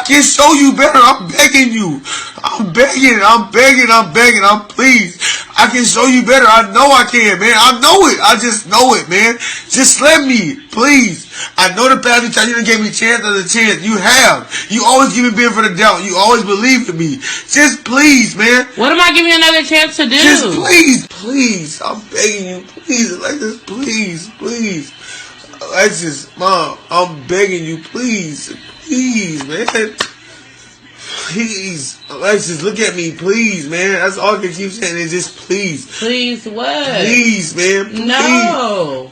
can show you better. I'm begging you. I'm begging. I'm begging. I'm begging. I'm please. I can show you better. I know I can, man. I know it. I just know it, man. Just let me, please. I know the past few times you done gave me chance after chance. You have. You always give me benefit of the doubt. You always believe in me. Just please, man. What am I giving you another chance to do? Just please, please. I'm begging you, please, Alexis, please, please. Alexis, Mom, I'm begging you, please, please, man. Please, Alexis, look at me, please, man. That's all I can keep saying is just please. Please what? Please, man. Please. No. Oh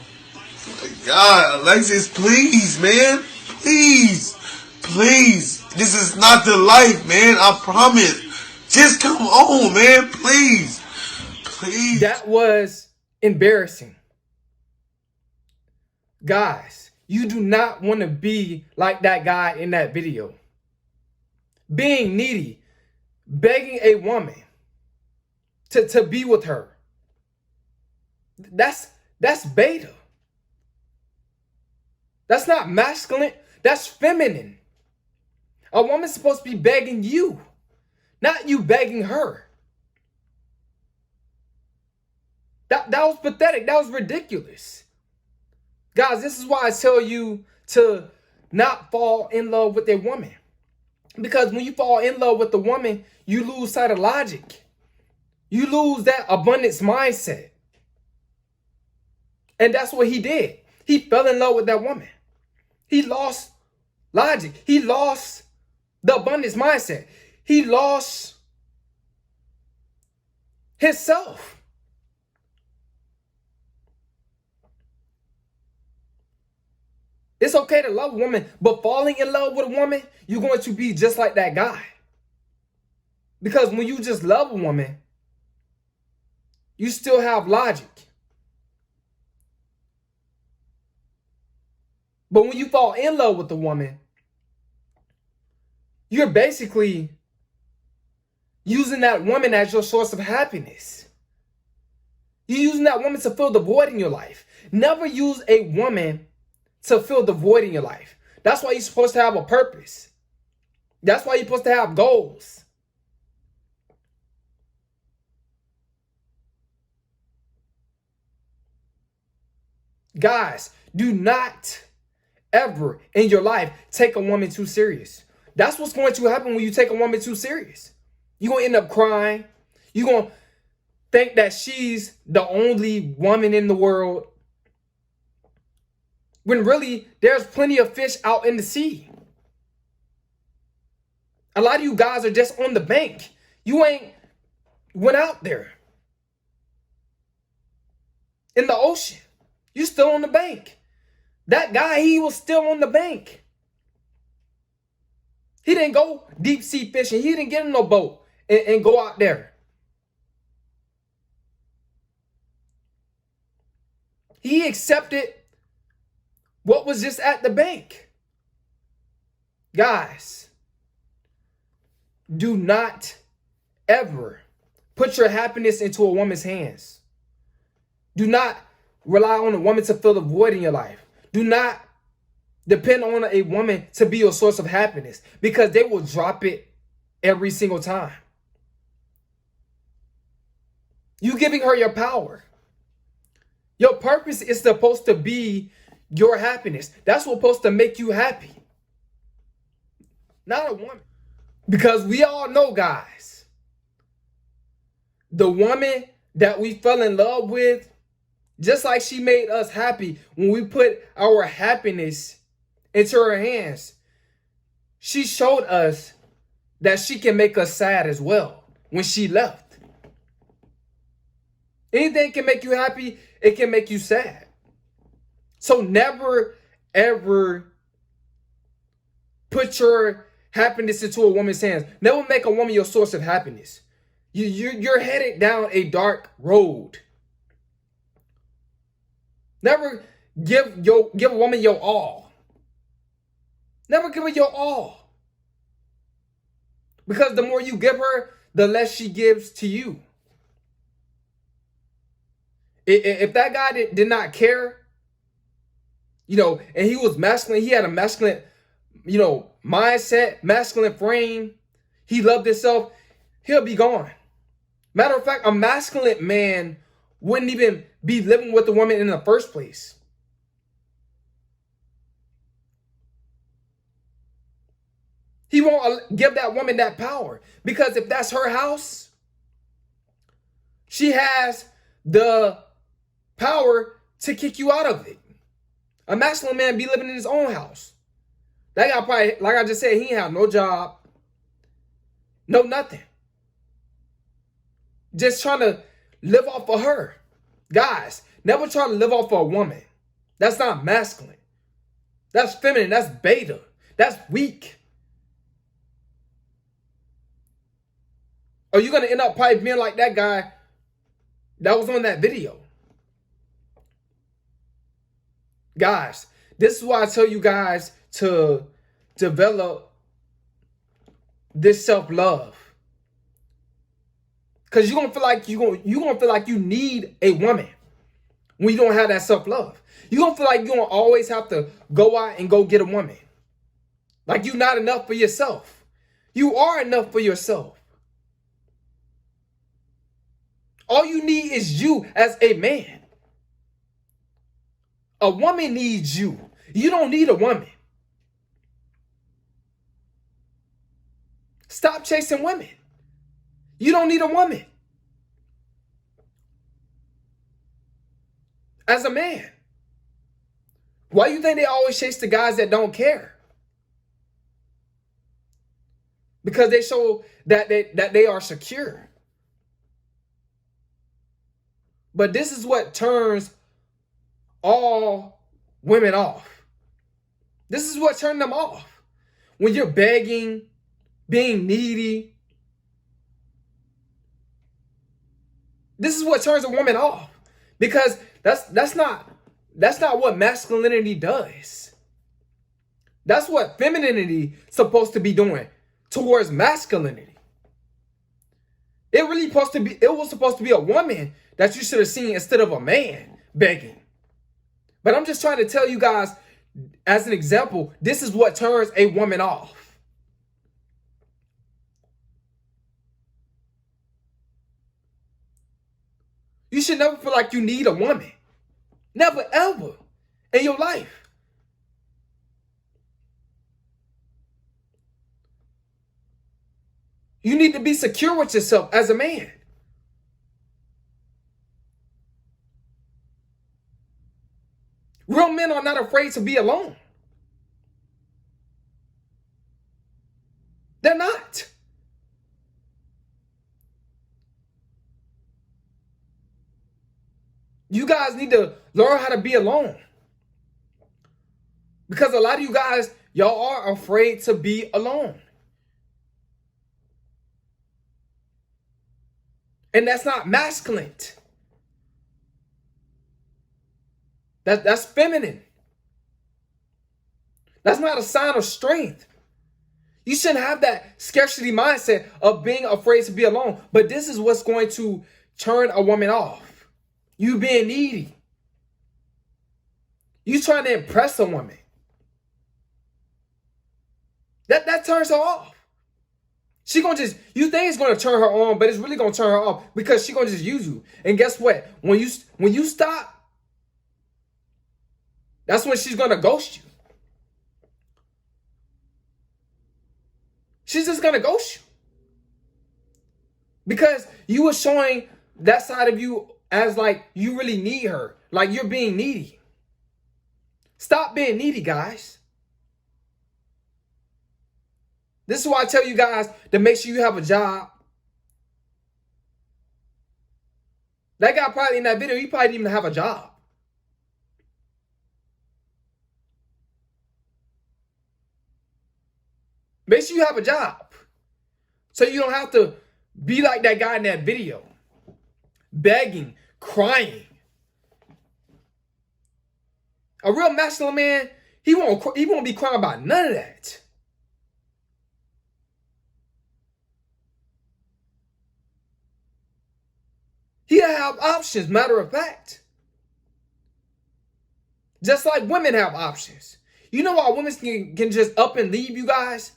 my God, Alexis, please, man. Please. Please. This is not the life, man. I promise. Just come on, man. Please. Please. That was embarrassing. Guys, you do not want to be like that guy in that video. Being needy, begging a woman to be with her. That's beta. That's not masculine. That's feminine. A woman's supposed to be begging you, not you begging her. That was pathetic. That was ridiculous. Guys, this is why I tell you to not fall in love with a woman. Because when you fall in love with a woman, you lose sight of logic. You lose that abundance mindset. And that's what he did. He fell in love with that woman. He lost logic. He lost the abundance mindset. He lost himself. It's okay to love a woman, but falling in love with a woman, you're going to be just like that guy. Because when you just love a woman, you still have logic. But when you fall in love with a woman, you're basically using that woman as your source of happiness. You're using that woman to fill the void in your life. Never use a woman to fill the void in your life. That's why you're supposed to have a purpose. That's why you're supposed to have goals. Guys, do not ever in your life take a woman too serious. That's what's going to happen when you take a woman too serious. You're going to end up crying. You're going to think that she's the only woman in the world, when really there's plenty of fish out in the sea. A lot of you guys are just on the bank. You ain't went out there in the ocean. You still on the bank. That guy, he was still on the bank. He didn't go deep sea fishing. He didn't get in no boat and go out there. He accepted what was just at the bank. Guys, do not ever put your happiness into a woman's hands. Do not rely on a woman to fill the void in your life. Do not depend on a woman to be your source of happiness, because they will drop it every single time. You giving her your power. Your purpose is supposed to be your happiness. That's what's supposed to make you happy. Not a woman. Because we all know, guys, the woman that we fell in love with, just like she made us happy when we put our happiness into her hands, she showed us that she can make us sad as well when she left. Anything can make you happy, it can make you sad. So never, ever put your happiness into a woman's hands. Never make a woman your source of happiness. You're headed down a dark road. Never give a woman your all. Never give her your all. Because the more you give her, the less she gives to you. If that guy did not care, and he was masculine, he had a masculine mindset, masculine frame, he loved himself, he'll be gone. Matter of fact, a masculine man wouldn't even be living with the woman in the first place. He won't give that woman that power, because if that's her house, she has the power to kick you out of it. A masculine man be living in his own house. That guy probably, like I just said, he ain't have no job, no nothing. Just trying to live off of her. Guys, never try to live off of a woman. That's not masculine. That's feminine. That's beta. That's weak. Or you're going to end up probably being like that guy that was on that video. Guys, this is why I tell you guys to develop this self-love. Because you're gonna feel like you need a woman when you don't have that self-love. You're gonna feel like you're gonna always have to go out and go get a woman. Like you're not enough for yourself. You are enough for yourself. All you need is you as a man. A woman needs you. You don't need a woman. Stop chasing women. You don't need a woman. As a man. Why do you think they always chase the guys that don't care? Because they show that they are secure. But this is what turns all women off. This is what turned them off. When you're begging, being needy. This is what turns a woman off. Because that's not what masculinity does. That's what femininity is supposed to be doing towards masculinity. It was supposed to be a woman that you should have seen instead of a man begging. But I'm just trying to tell you guys, as an example, this is what turns a woman off. You should never feel like you need a woman. Never, ever in your life. You need to be secure with yourself as a man. Real men are not afraid to be alone. They're not. You guys need to learn how to be alone. Because a lot of you guys, y'all are afraid to be alone. And that's not masculine. That's feminine. That's not a sign of strength. You shouldn't have that scarcity mindset of being afraid to be alone. But this is what's going to turn a woman off. You being needy. You trying to impress a woman. That turns her off. She gonna just, you think it's gonna turn her on, but it's really gonna turn her off because she gonna just use you. And guess what? When you stop, that's when she's gonna ghost you. She's just gonna ghost you. Because you were showing that side of you as like you really need her. Like you're being needy. Stop being needy, guys. This is why I tell you guys to make sure you have a job. That guy probably in that video, he probably didn't even have a job. Make sure you have a job. So you don't have to be like that guy in that video. Begging, crying. A real masculine man, he won't be crying about none of that. He'll have options, matter of fact. Just like women have options. You know why women can just up and leave you guys?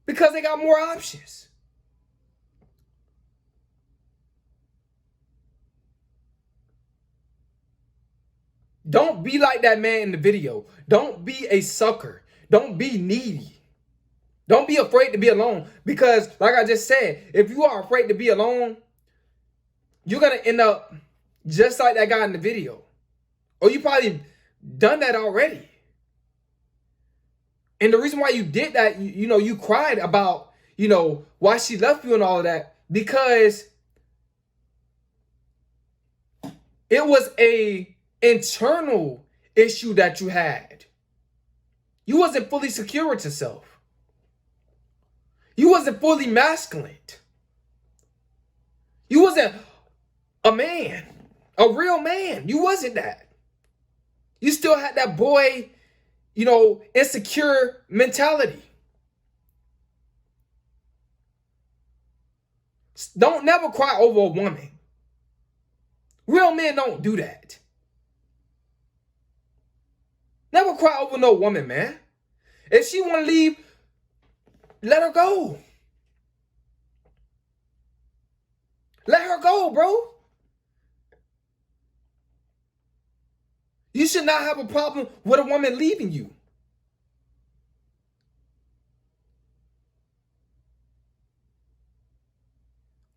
Because they got more options. Don't be like that man in the video. Don't be a sucker. Don't be needy. Don't be afraid to be alone. Because, like I just said, if you are afraid to be alone, you're going to end up just like that guy in the video. Or you probably done that already. And the reason why you did that, you cried about, why she left you and all of that, because it was a internal issue that you had. You wasn't fully secure with yourself. You wasn't fully masculine. You wasn't a man, a real man. You wasn't that. You still had that boy, insecure mentality. Don't never cry over a woman. Real men don't do that. Never cry over no woman, man. If she want to leave, let her go. Let her go, bro. You should not have a problem with a woman leaving you.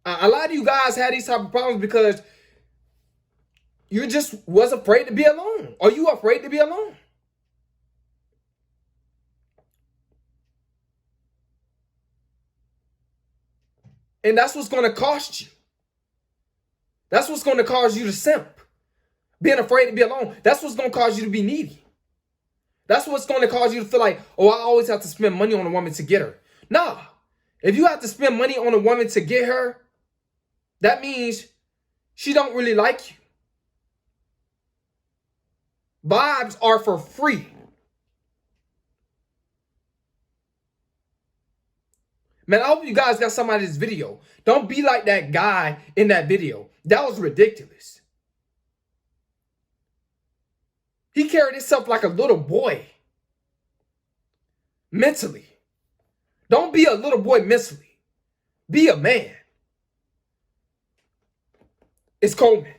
A lot of you guys had these type of problems because you just was afraid to be alone. Are you afraid to be alone? And that's what's going to cost you. That's what's going to cause you to simp. Being afraid to be alone. That's what's going to cause you to be needy. That's what's going to cause you to feel like, oh, I always have to spend money on a woman to get her. Nah. If you have to spend money on a woman to get her, that means she don't really like you. Vibes are for free. Man, I hope you guys got some out of this video. Don't be like that guy in that video. That was ridiculous. He carried himself like a little boy. Mentally. Don't be a little boy mentally. Be a man. It's Coleman.